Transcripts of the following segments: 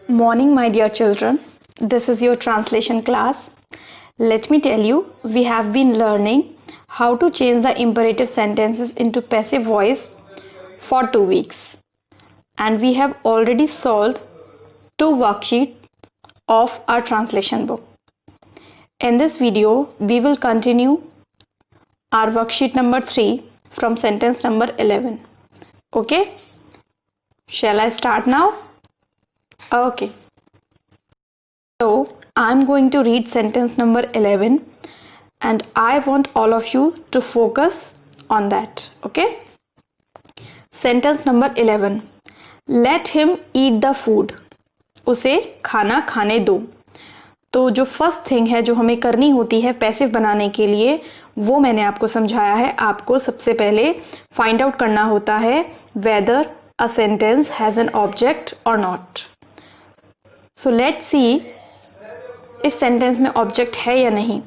Morning, my dear children. This is your translation class. Let me tell you, we have been learning how to change the imperative sentences into passive voice for 2 weeks. And we have already solved 2 worksheets of our translation book. In this video, we will continue our worksheet number 3 from sentence number 11. Okay? Shall I start now? Okay. So, I'm going to read sentence number 11 and I want all of you to focus on that. Okay? Sentence number 11. Let him eat the food. उसे खाना खाने दो. तो जो first thing है जो हमें करनी होती है पैसिव बनाने के लिए वो मैंने आपको समझाया है. आपको सबसे पहले फाइंड आउट करना होता है whether a sentence has an object or not. So let's see इस सेंटेंस में ऑब्जेक्ट है या नहीं.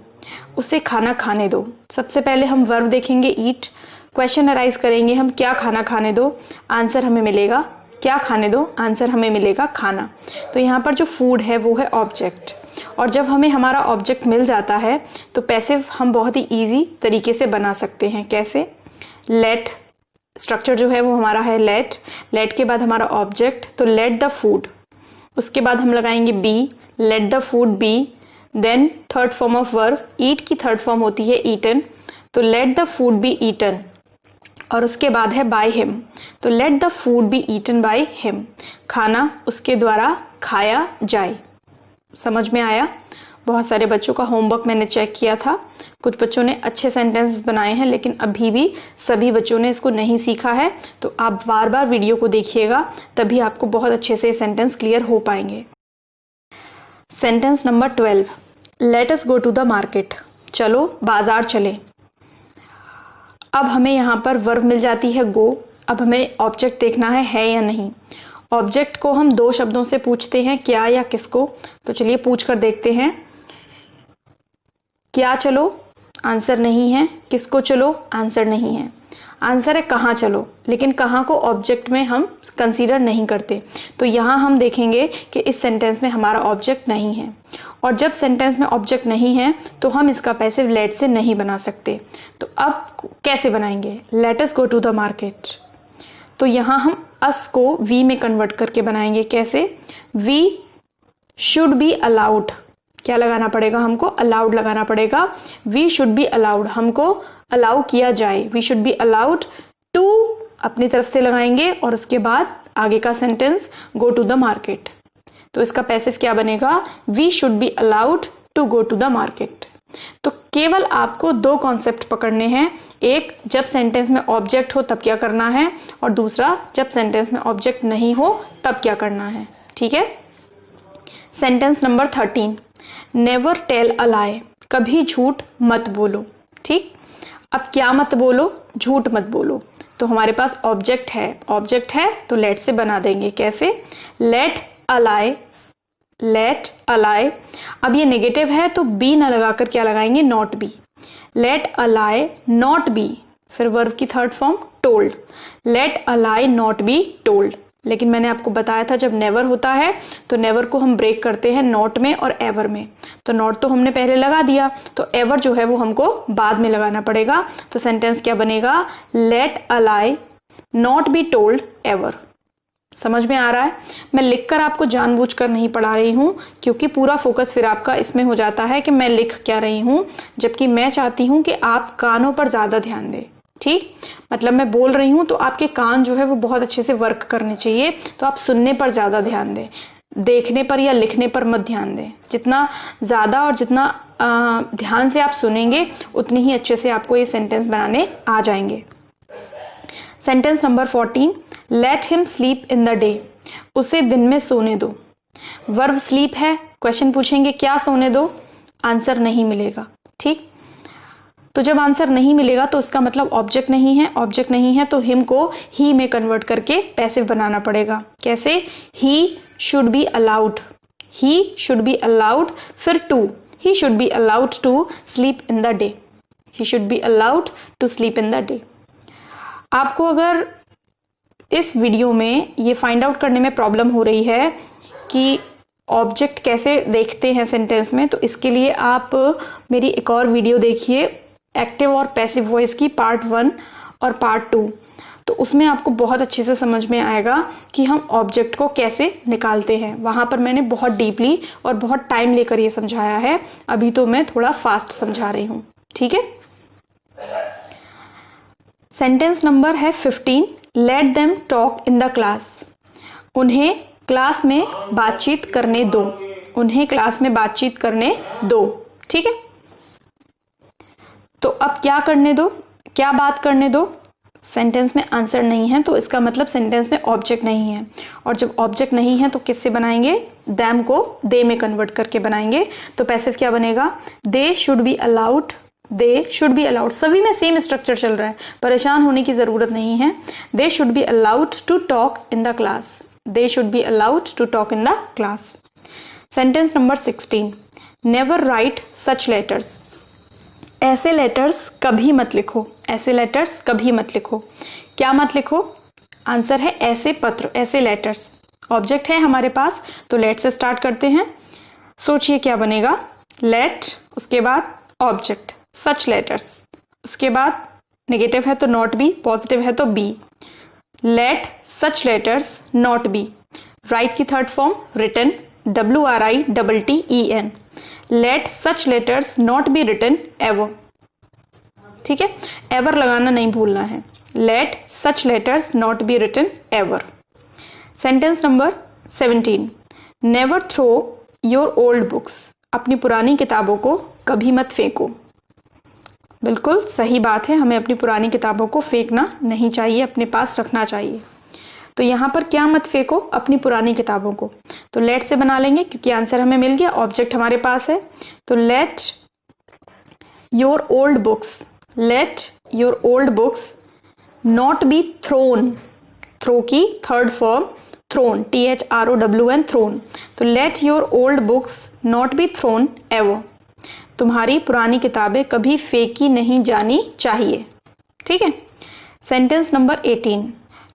उसे खाना खाने दो. सबसे पहले हम वर्ब देखेंगे ईट. क्वेश्चन अराइज करेंगे हम क्या खाना खाने दो. आंसर हमें मिलेगा क्या खाने दो. आंसर हमें मिलेगा खाना. तो यहाँ पर जो फूड है वो है ऑब्जेक्ट. और जब हमें हमारा ऑब्जेक्ट मिल जाता है तो पैसिव हम बहुत ही इजी तरीके से बना सकते हैं. कैसे? लेट स्ट्रक्चर जो है वो हमारा है लेट. लेट के बाद हमारा ऑब्जेक्ट तो लेट द फूड. उसके बाद हम लगाएंगे B. Let the food be. Then third form of verb eat की थर्ड फॉर्म होती है ईटन. तो let the food be eaten. और उसके बाद है बाय हिम. तो let the food be eaten by him. खाना उसके द्वारा खाया जाए. समझ में आया? बहुत सारे बच्चों का होमवर्क मैंने चेक किया था. कुछ बच्चों ने अच्छे सेंटेंसेस बनाए हैं लेकिन अभी भी सभी बच्चों ने इसको नहीं सीखा है. तो आप बार बार वीडियो को देखिएगा तभी आपको बहुत अच्छे से सेंटेंस क्लियर हो पाएंगे. Sentence number 12. Let us go to the market. चलो बाजार चले. अब हमें यहाँ पर वर्ब मिल जाती है गो. अब हमें ऑब्जेक्ट देखना है या नहीं. ऑब्जेक्ट को हम 2 शब्दों से पूछते हैं क्या या किसको. तो चलिए पूछ कर देखते हैं. क्या चलो. आंसर नहीं है. किसको चलो. आंसर नहीं है. आंसर है कहाँ चलो. लेकिन कहाँ को ऑब्जेक्ट में हम कंसीडर नहीं करते. तो यहाँ हम देखेंगे कि इस सेंटेंस में हमारा ऑब्जेक्ट नहीं है. और जब सेंटेंस में ऑब्जेक्ट नहीं है तो हम इसका पैसिव लेट से नहीं बना सकते. तो अब कैसे बनाएंगे. Let us go to the market. तो यहाँ हम अस को वी में कन्वर्ट करके बनाएंगे. कैसे? We should be allowed. क्या लगाना पड़ेगा हमको. अलाउड लगाना पड़ेगा. We should be allowed. हमको अलाउ किया जाए. We should be allowed to अपनी तरफ से लगाएंगे और उसके बाद आगे का sentence go to the market. तो इसका पैसिव क्या बनेगा. We should be allowed to go to the market. तो केवल आपको 2 कॉन्सेप्ट पकड़ने हैं. एक जब सेंटेंस में ऑब्जेक्ट हो तब क्या करना है और दूसरा जब सेंटेंस में ऑब्जेक्ट नहीं हो तब क्या करना है. ठीक है. Sentence number 13. Never tell a lie. कभी झूठ मत बोलो. ठीक. अब क्या मत बोलो. झूठ मत बोलो. तो हमारे पास ऑब्जेक्ट है. ऑब्जेक्ट है तो लेट से बना देंगे. कैसे? Late a lie. Late a लाई. अब ये नेगेटिव है तो बी ना लगाकर क्या लगाएंगे. Not be. Let a lie not be. फिर वर्ब की third form told. Let a lie not be told. लेकिन मैंने आपको बताया था जब नेवर होता है तो नेवर को हम ब्रेक करते हैं नॉट में और एवर में. तो नॉट तो हमने पहले लगा दिया तो एवर जो है वो हमको बाद में लगाना पड़ेगा. तो सेंटेंस क्या बनेगा. Let a lie not be told ever. समझ में आ रहा है? मैं लिखकर आपको जानबूझकर नहीं पढ़ा रही हूं क्योंकि पूरा फोकस फिर आपका इसमें हो जाता है कि मैं लिख क्या रही हूं, जबकि मैं चाहती हूं कि आप कानों पर ज्यादा ध्यान दें. ठीक. मतलब मैं बोल रही हूं तो आपके कान जो है वो बहुत अच्छे से वर्क करने चाहिए. तो आप सुनने पर ज्यादा ध्यान दें. देखने पर या लिखने पर मत ध्यान दें. जितना ज्यादा और जितना ध्यान से आप सुनेंगे उतनी ही अच्छे से आपको ये सेंटेंस बनाने आ जाएंगे. Sentence number 14. Let him sleep in the day. उसे दिन में सोने दो. वर्ब स्लीप है. क्वेश्चन पूछेंगे क्या सोने दो. आंसर नहीं मिलेगा. ठीक. तो जब आंसर नहीं मिलेगा तो इसका मतलब ऑब्जेक्ट नहीं है. ऑब्जेक्ट नहीं है तो हिम को ही में कन्वर्ट करके पैसिव बनाना पड़ेगा. कैसे? He should be allowed. He should be allowed. फिर to. He should be allowed to sleep in the day. He should be allowed to sleep in the day. आपको अगर इस वीडियो में ये फाइंड आउट करने में प्रॉब्लम हो रही है कि ऑब्जेक्ट कैसे देखते हैं सेंटेंस में, तो इसके लिए आप मेरी एक और वीडियो देखिए, एक्टिव और पैसिव वॉइस की पार्ट 1 और पार्ट 2। तो उसमें आपको बहुत अच्छे से समझ में आएगा कि हम ऑब्जेक्ट को कैसे निकालते हैं। वहां पर मैंने बहुत डीपली और बहुत टाइम लेकर ये समझाया है, अभी तो मैं थोड़ा फास्ट समझा रही हूं, ठीक है। सेंटेंस नंबर है 15, let them talk in the class. उन्हें क्लास में बातचीत करने दो, उन्हें क्लास में बातचीत करने दो, ठीक है। तो अब क्या करने दो, क्या बात करने दो? सेंटेंस में आंसर नहीं है तो इसका मतलब सेंटेंस में ऑब्जेक्ट नहीं है, और जब ऑब्जेक्ट नहीं है तो किससे बनाएंगे? दैम को दे में कन्वर्ट करके बनाएंगे। तो पैसिव क्या बनेगा? They should be allowed, they should be allowed. सभी में सेम स्ट्रक्चर चल रहा है, परेशान होने की जरूरत नहीं है। They should be allowed to talk in the class, they should be allowed to talk in the class. Sentence number 16, never write such letters. ऐसे लेटर्स कभी मत लिखो, ऐसे लेटर्स कभी मत लिखो। क्या मत लिखो? आंसर है ऐसे पत्र, ऐसे लेटर्स। ऑब्जेक्ट है हमारे पास, तो लेट से स्टार्ट करते हैं। सोचिए क्या बनेगा? लेट, उसके बाद ऑब्जेक्ट, सच लेटर्स, उसके बाद नेगेटिव है तो नॉट बी, पॉजिटिव है तो be. Let such letters not be. Write की third form written, WRITTEN। Let such letters not be written ever, ठीक है, एवर लगाना नहीं भूलना है। Let such letters not be written ever. Sentence number 17, never throw your old books. अपनी पुरानी किताबों को कभी मत फेंको। बिल्कुल सही बात है, हमें अपनी पुरानी किताबों को फेंकना नहीं चाहिए, अपने पास रखना चाहिए। तो यहां पर क्या मत फेंको? अपनी पुरानी किताबों को। तो लेट से बना लेंगे क्योंकि आंसर हमें मिल गया, ऑब्जेक्ट हमारे पास है। तो let your old books, let your old books not be thrown. Throw की third form thrown, THROWN, thrown. तो let your old books not be thrown ever. तुम्हारी पुरानी किताबें कभी फेंकी नहीं जानी चाहिए, ठीक है। Sentence number 18,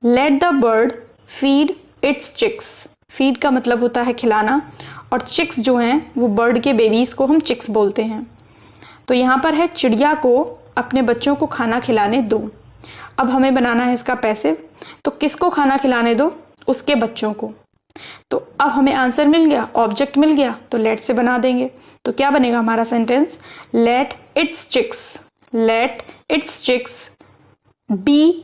let the bird feed its chicks. Feed का मतलब होता है खिलाना, और चिक्स जो हैं वो बर्ड के बेबीज को हम चिक्स बोलते हैं। तो यहां पर है चिड़िया को अपने बच्चों को खाना खिलाने दो। अब हमें बनाना है इसका पैसिव, तो किसको खाना खिलाने दो? उसके बच्चों को। तो अब हमें आंसर मिल गया, ऑब्जेक्ट मिल गया, तो लेट से बना देंगे। तो क्या बनेगा हमारा sentence? Let its chicks, let its chicks be.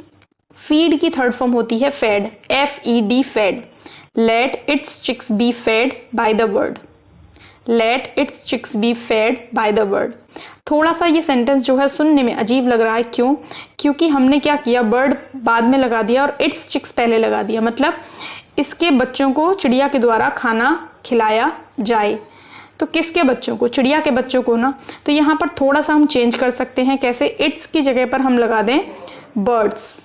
Feed की थर्ड फॉर्म होती है fed, FED, fed. Let its chicks be fed by the bird, let its chicks be fed by the bird. थोड़ा सा ये सेंटेंस जो है सुनने में अजीब लग रहा है, क्यों? क्योंकि हमने क्या किया, बर्ड बाद में लगा दिया और इट्स चिक्स पहले लगा दिया, मतलब इसके बच्चों को चिड़िया के द्वारा खाना खिलाया जाए। तो किसके बच्चों को? चिड़िया के बच्चों को ना। तो यहां पर थोड़ा सा हम चेंज कर सकते हैं, कैसे? इट्स की जगह पर हम लगा दें बर्ड्स,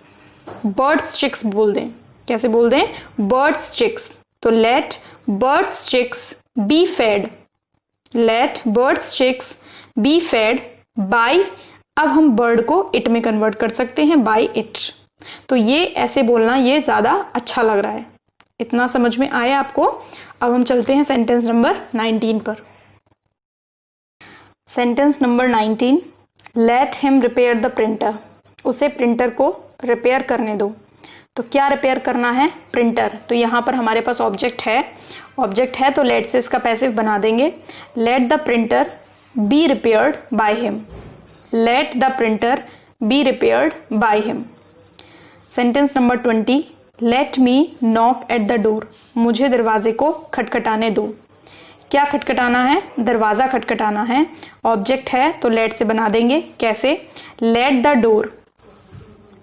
बर्ड्स चिक्स बोल दें। कैसे बोल दें? Birds chicks. तो let birds chicks be fed, let birds chicks be fed by. अब हम बर्ड को इट में कन्वर्ट कर सकते हैं, बाय इट। तो ये ऐसे बोलना, ये ज्यादा अच्छा लग रहा है। इतना समझ में आया आपको? अब हम चलते हैं सेंटेंस नंबर 19 पर। Sentence number 19, let him repair the printer. उसे प्रिंटर को रिपेयर करने दो। तो क्या रिपेयर करना है? प्रिंटर। तो यहां पर हमारे पास ऑब्जेक्ट है, ऑब्जेक्ट है तो लेट से इसका पैसिव बना देंगे। Let the printer B repaired by him, let the printer B repaired by him. Sentence number 20, let me knock at the door. मुझे दरवाजे को खटखटाने दो। क्या खटखटाना है? दरवाजा खटखटाना है। ऑब्जेक्ट है तो लेट से बना देंगे। कैसे? Let the door,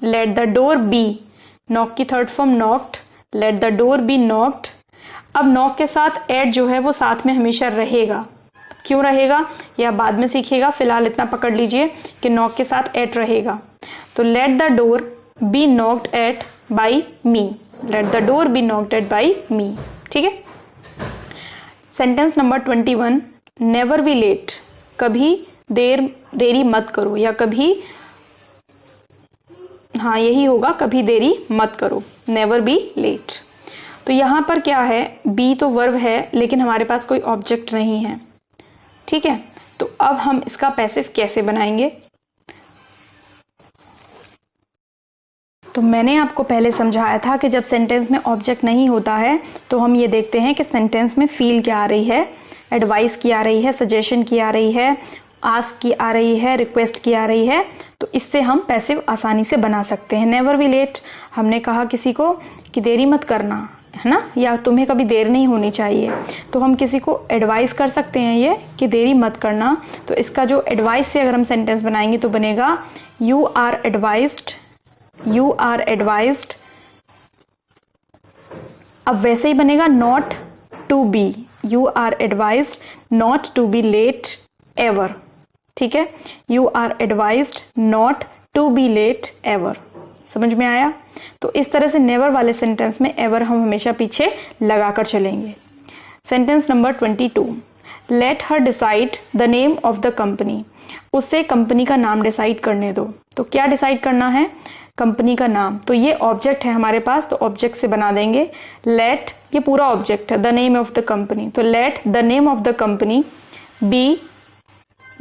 let the door be. Knock की third form knocked, let the door be knocked. अब नॉक के साथ एट जो है वो साथ में हमेशा रहेगा। क्यों रहेगा या बाद में सीखिएगा, फिलहाल इतना पकड़ लीजिए कि नॉक के साथ एट रहेगा। तो let the door be knocked at by me, let the door be knocked at by me, ठीक है। Sentence number 21, never be late. कभी देरी मत करो, या कभी, हाँ यही होगा, कभी देरी मत करो, नेवर बी लेट। तो यहाँ पर क्या है, बी तो वर्ब है लेकिन हमारे पास कोई ऑब्जेक्ट नहीं है, ठीक है। तो अब हम इसका पैसिव कैसे बनाएंगे? तो मैंने आपको पहले समझाया था कि जब सेंटेंस में ऑब्जेक्ट नहीं होता है तो हम ये देखते हैं कि सेंटेंस में फील क्या आ रही है, एडवाइस की आ रही है, सजेशन की आ रही है, आस्क की आ रही है, रिक्वेस्ट की आ रही है। तो इससे हम पैसिव आसानी से बना सकते हैं। नेवर बी लेट, हमने कहा किसी को कि देरी मत करना, है ना, या तुम्हें कभी देर नहीं होनी चाहिए। तो हम किसी को एडवाइस कर सकते हैं ये कि देरी मत करना। तो इसका जो एडवाइस से अगर हम सेंटेंस बनाएंगे तो बनेगा you are advised, you are advised. अब वैसे ही बनेगा not to be, you are advised not to be late ever, ठीक है। You are advised not to be late ever. समझ में आया? तो इस तरह से नेवर वाले सेंटेंस में एवर हम हमेशा पीछे लगाकर चलेंगे। Sentence number 22, let her decide the name of the company, उससे कंपनी का नाम डिसाइड करने दो। तो क्या डिसाइड करना है? कंपनी का नाम। तो ये ऑब्जेक्ट है हमारे पास, तो ऑब्जेक्ट से बना देंगे लेट, ये पूरा ऑब्जेक्ट है, the name of the company. तो let the name of the company be,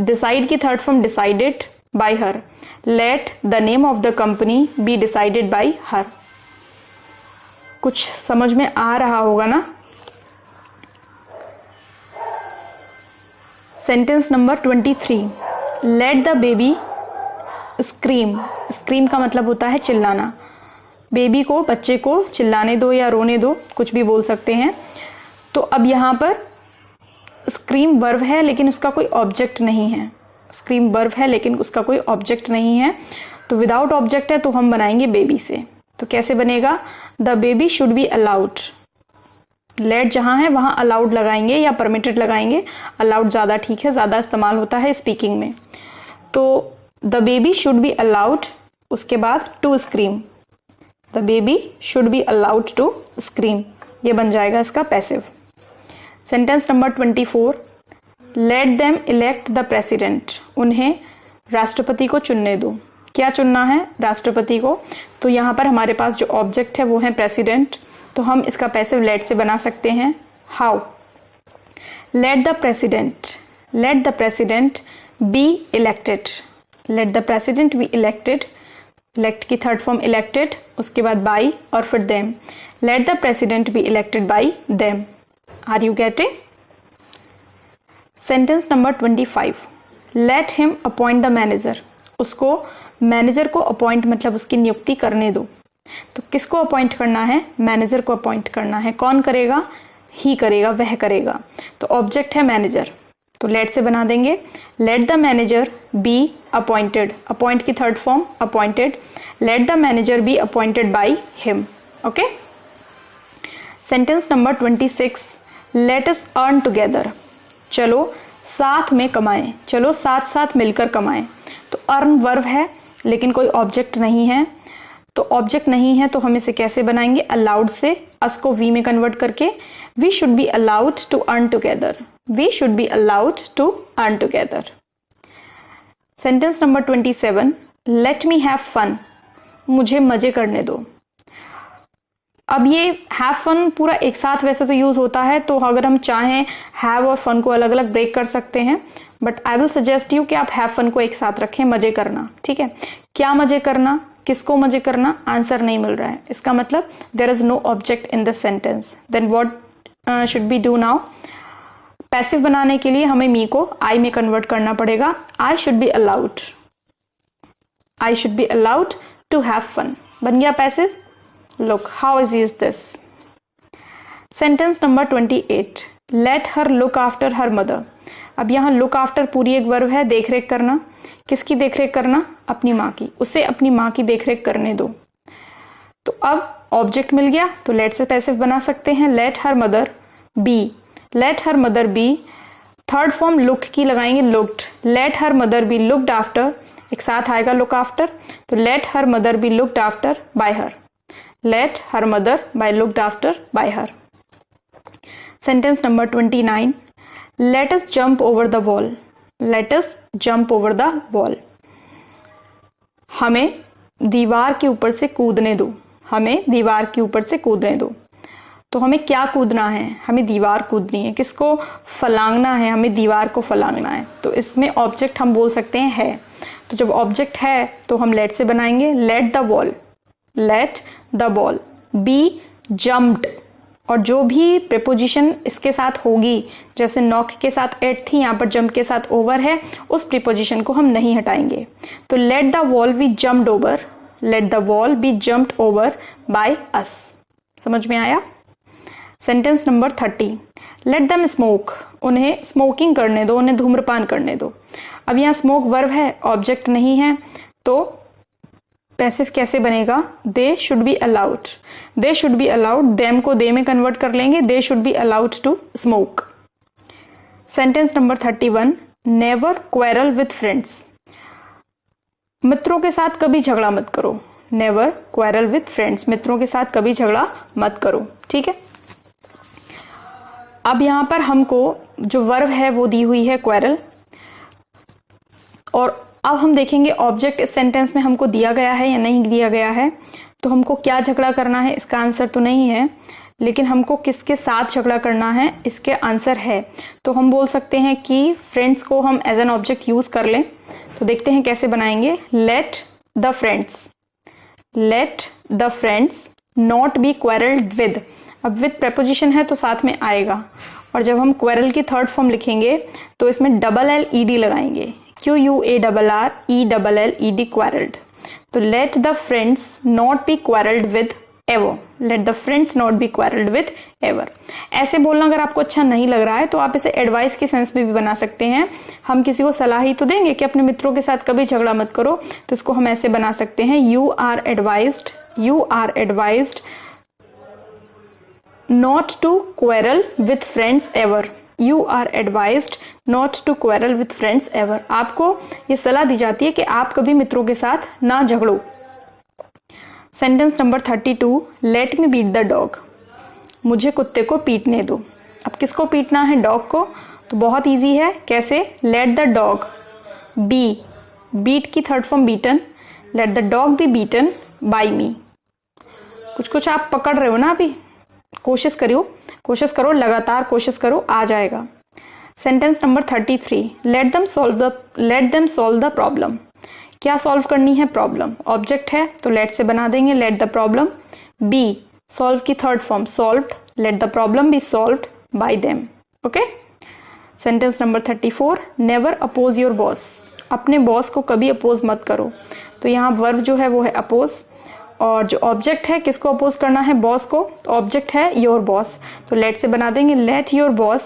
decide की third form decided by her, let the name of the company be decided by her. कुछ समझ में आ रहा होगा ना? Sentence number 23, let the baby scream, scream का मतलब होता है चिल्लाना। बेबी को, बच्चे को चिल्लाने दो या रोने दो, कुछ भी बोल सकते हैं। तो अब यहाँ पर स्क्रीम वर्ब है लेकिन उसका कोई ऑब्जेक्ट नहीं है, स्क्रीम वर्ब है लेकिन उसका कोई ऑब्जेक्ट नहीं है। तो विदाउट ऑब्जेक्ट है तो हम बनाएंगे बेबी से। तो कैसे बनेगा? The baby should be allowed, let जहां है वहां अलाउड लगाएंगे या परमिटेड लगाएंगे, अलाउड ज्यादा ठीक है, ज्यादा इस्तेमाल होता है स्पीकिंग में। तो the baby should be allowed, उसके बाद to scream, the baby should be allowed to scream, ये बन जाएगा इसका passive. Sentence number 24, let them elect the president, उन्हें राष्ट्रपति को चुनने दो। क्या चुनना है? राष्ट्रपति को। तो यहाँ पर हमारे पास जो ऑब्जेक्ट है वो है प्रेसिडेंट, तो हम इसका पैसिव लेट से बना सकते हैं। How? Let the president be elected, let the president be elected, elect की थर्ड फॉर्म इलेक्टेड, उसके बाद बाई और फिर them, let the president be elected by them. Are you getting? Sentence number 25, let him appoint the manager, उसको manager को appoint मतलब उसकी नियुक्ति करने दो। तो किसको अपॉइंट करना है? मैनेजर को अपॉइंट करना है। कौन करेगा? ही करेगा, वह करेगा। तो ऑब्जेक्ट है मैनेजर, तो लेट से बना देंगे let the manager be appointed, appoint की third form appointed, let the manager be appointed by him. Okay. Sentence number 26, let us earn together, चलो साथ में कमाएं, चलो साथ साथ मिलकर कमाएं। तो अर्न वर्ब है लेकिन कोई ऑब्जेक्ट नहीं है, तो ऑब्जेक्ट नहीं है तो हम इसे कैसे बनाएंगे? अलाउड से, अस को वी में कन्वर्ट करके, we should be allowed to earn together, we should be allowed to earn together. Sentence number 27, let me have fun, मुझे मजे करने दो। अब ये हैव फन पूरा एक साथ वैसे तो यूज होता है, तो अगर हम चाहें हैव और फन को अलग अलग ब्रेक कर सकते हैं, but I will suggest you कि आप हैव फन को एक साथ रखें, मजे करना। ठीक है, क्या मजे करना, किसको मजे करना? आंसर नहीं मिल रहा है, इसका मतलब there is no object in this sentence. Then what should be do now? Passive बनाने के लिए हमें मी को आई में कन्वर्ट करना पड़ेगा। I should be allowed, I should be allowed to have fun, बन गया passive. Look, how easy is this? Sentence number 28, let her look after her mother. अब यहाँ look after पूरी एक वर्ब है, देख रेख करना। किसकी देख रेख करना? अपनी माँ की, उसे अपनी माँ की देख रेख करने दो। तो अब ऑब्जेक्ट मिल गया, तो let से पैसिव बना सकते हैं, let her mother be, let her mother be, third form look की लगाएंगे, looked, let her mother be looked after, एक साथ आएगा look after, तो let her mother be looked after by her, let her mother be looked after by her. Sentence number 29, let us jump over the wall, let us jump over the wall. हमें दीवार के ऊपर से कूदने दो, हमें दीवार के ऊपर से कूदने दो। तो हमें क्या कूदना है, हमें दीवार कूदनी है। किसको फलांगना है, हमें दीवार को फलांगना है। तो इसमें ऑब्जेक्ट हम बोल सकते हैं है। तो जब ऑब्जेक्ट है तो हम लेट से बनाएंगे, let the ball be jumped. और जो भी प्रीपोजिशन इसके साथ होगी, जैसे नॉक के साथ एट थी, यहाँ पर जंप के साथ ओवर है, उस प्रीपोजिशन को हम नहीं हटाएंगे। तो let the ball be jumped over, let the ball be jumped over by us. समझ में आया? Sentence number 30, let them smoke, उन्हें स्मोकिंग करने दो, उन्हें धूम्रपान करने दो। अब यहाँ स्मोक वर्ब है, ऑब्जेक्ट नहीं है, तो पैसिव कैसे बनेगा? They should be allowed, they should be allowed, them को दे में कन्वर्ट कर लेंगे, they should be allowed to smoke. Sentence number 31, never quarrel with friends, मित्रों के साथ कभी झगड़ा मत करो। नेवर क्वेरल विथ फ्रेंड्स, मित्रों के साथ कभी झगड़ा मत करो। ठीक है, अब यहां पर हमको जो वर्ब है वो दी हुई है क्वेरल, और अब हम देखेंगे ऑब्जेक्ट इस सेंटेंस में हमको दिया गया है या नहीं दिया गया है। तो हमको क्या झगड़ा करना है, इसका आंसर तो नहीं है, लेकिन हमको किसके साथ झगड़ा करना है, इसके आंसर है। तो हम बोल सकते हैं कि फ्रेंड्स को हम एज एन ऑब्जेक्ट यूज कर लें। तो देखते हैं कैसे बनाएंगे। Let the friends not be quarrelled with, अब विद प्रेपोजिशन है तो साथ में आएगा, और जब हम क्वेरल की थर्ड फॉर्म लिखेंगे तो इसमें डबल एल ई डी लगाएंगे, QUARRELLED क्वेरल्ड। तो let the friends not be quarrelled with ever, let the friends not be quarrelled with ever. ऐसे बोलना अगर आपको अच्छा नहीं लग रहा है तो आप इसे एडवाइस के सेंस में भी बना सकते हैं। हम किसी को सलाह ही तो देंगे कि अपने मित्रों के साथ कभी झगड़ा मत करो, तो इसको हम ऐसे बना सकते हैं, you are advised not to quarrel with friends ever, you are advised not to quarrel with friends ever। आपको ये सलाह दी जाती है कि आप कभी मित्रों के साथ ना झगड़ो। Sentence number 32, let me beat the dog, मुझे कुत्ते को पीटने दो। अब किसको पीटना है? डॉग को। तो बहुत इजी है, कैसे? Let the dog be, beat की third form beaten, let the dog be beaten by me. कुछ आप पकड़ रहे हो ना, अभी कोशिश करो, लगातार कोशिश करो, आ जाएगा। Sentence number 33, let them solve the problem, क्या सॉल्व करनी है? प्रॉब्लम। ऑब्जेक्ट है तो लेट से बना देंगे, let the problem be, solve की third form solved, let the problem be solved by them. Okay. Sentence number 34, never oppose your boss, अपने बॉस को कभी अपोज मत करो। तो यहाँ वर्ब जो है वो है अपोज, और जो ऑब्जेक्ट है किसको अपोज करना है? बॉस को। तो ऑब्जेक्ट है योर बॉस, तो लेट से बना देंगे, let your boss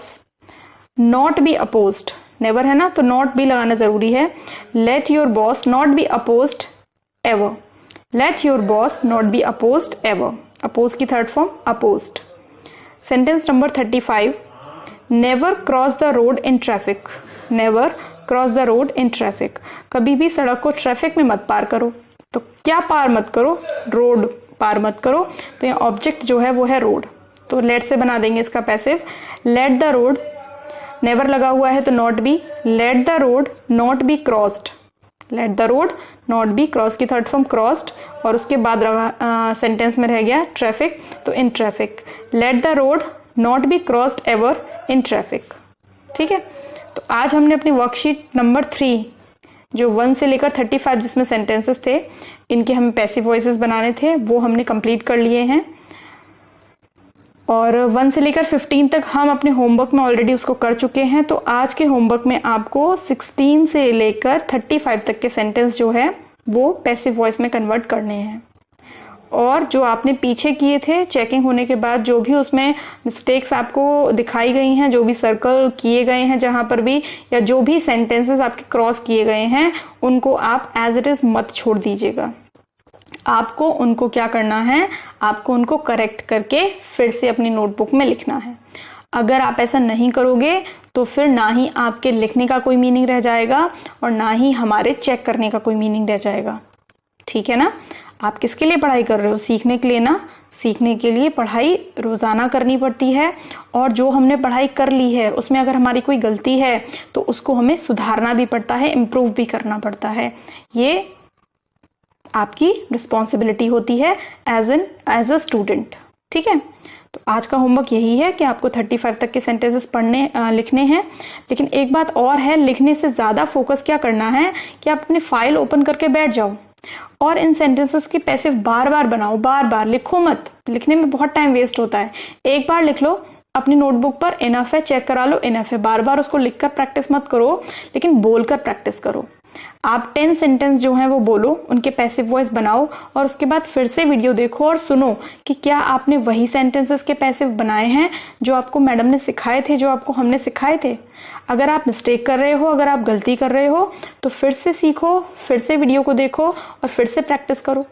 not be opposed, never है ना तो नॉट बी लगाना जरूरी है, let your boss not be opposed ever, let your boss not be opposed ever, oppose की third form opposed. Sentence number 35, never cross the road in traffic, never cross the road in traffic, कभी भी सड़क को traffic में मत पार करो। तो क्या पार मत करो? रोड पार मत करो। तो यहाँ ऑब्जेक्ट जो है वो है रोड, तो लेट से बना देंगे इसका passive, let the road, never लगा हुआ है तो not be, let the road not be crossed, let the road not be, cross की थर्ड फॉर्म क्रॉस्ड, और उसके बाद सेंटेंस में रह गया ट्रैफिक, तो in traffic, let the road not be crossed ever in traffic. ठीक है, तो आज हमने अपनी वर्कशीट नंबर 3 जो 1 से लेकर 35 जिसमें सेंटेंसेस थे, इनके हमें पैसिव वॉइसेस बनाने थे, वो हमने कंप्लीट कर लिए हैं। और 1 से लेकर 15 तक हम अपने होमवर्क में ऑलरेडी उसको कर चुके हैं। तो आज के होमवर्क में आपको 16 से लेकर 35 तक के सेंटेंस जो है वो पैसिव वॉइस में कन्वर्ट करने हैं। और जो आपने पीछे किए थे चेकिंग होने के बाद, जो भी उसमें मिस्टेक्स आपको दिखाई गई हैं, जो भी सर्कल किए गए हैं जहां पर भी, या जो भी सेंटेंसेस आपके क्रॉस किए गए हैं, उनको आप एज इट इज मत छोड़ दीजिएगा। आपको उनको क्या करना है? आपको उनको करेक्ट करके फिर से अपनी नोटबुक में लिखना है। अगर आप ऐसा नहीं करोगे तो फिर ना ही आपके लिखने का कोई मीनिंग रह जाएगा और ना ही हमारे चेक करने का कोई मीनिंग रह जाएगा। ठीक है ना? आप किसके लिए पढ़ाई कर रहे हो? सीखने के लिए ना। सीखने के लिए पढ़ाई रोजाना करनी पड़ती है, और जो हमने पढ़ाई कर ली है उसमें अगर हमारी कोई गलती है तो उसको हमें सुधारना भी पड़ता है, इम्प्रूव भी करना पड़ता है। ये आपकी रिस्पॉन्सिबिलिटी होती है एज अ स्टूडेंट। ठीक है, तो आज का होमवर्क यही है कि आपको 35 तक के सेंटेंसेस पढ़ने लिखने हैं। लेकिन एक बात और है, लिखने से ज़्यादा फोकस क्या करना है कि आप अपनी फाइल ओपन करके बैठ जाओ और इन सेंटेंसेस के पैसिव बार बार बनाओ, बार बार लिखो मत। लिखने में बहुत टाइम वेस्ट होता है। एक बार लिख लो अपनी नोटबुक पर, इनफ है, चेक करा लो, इनफ है। बार बार उसको लिखकर प्रैक्टिस मत करो, लेकिन बोलकर प्रैक्टिस करो। आप 10 सेंटेंस जो हैं वो बोलो, उनके पैसिव वॉइस बनाओ और उसके बाद फिर से वीडियो देखो और सुनो कि क्या आपने वही सेंटेंसेस के पैसिव बनाए हैं जो आपको मैडम ने सिखाए थे, जो आपको हमने सिखाए थे। अगर आप मिस्टेक कर रहे हो, अगर आप गलती कर रहे हो, तो फिर से सीखो, फिर से वीडियो को देखो और फिर से प्रैक्टिस करो।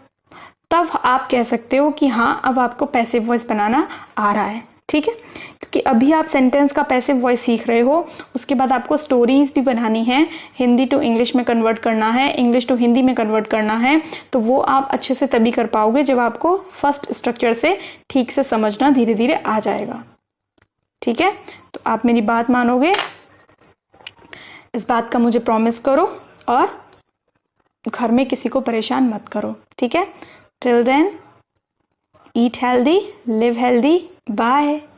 तब आप कह सकते हो कि हाँ, अब आपको पैसिव वॉइस बनाना आ रहा है। ठीक है, क्योंकि अभी आप सेंटेंस का पैसिव वॉइस सीख रहे हो, उसके बाद आपको स्टोरीज भी बनानी है, हिंदी टू इंग्लिश में कन्वर्ट करना है, इंग्लिश टू हिंदी में कन्वर्ट करना है। तो वो आप अच्छे से तभी कर पाओगे जब आपको फर्स्ट स्ट्रक्चर से ठीक से समझना धीरे धीरे आ जाएगा। ठीक है, तो आप मेरी बात मानोगे, इस बात का मुझे प्रॉमिस करो और घर में किसी को परेशान मत करो। ठीक है, till then, eat healthy, live healthy. Bye.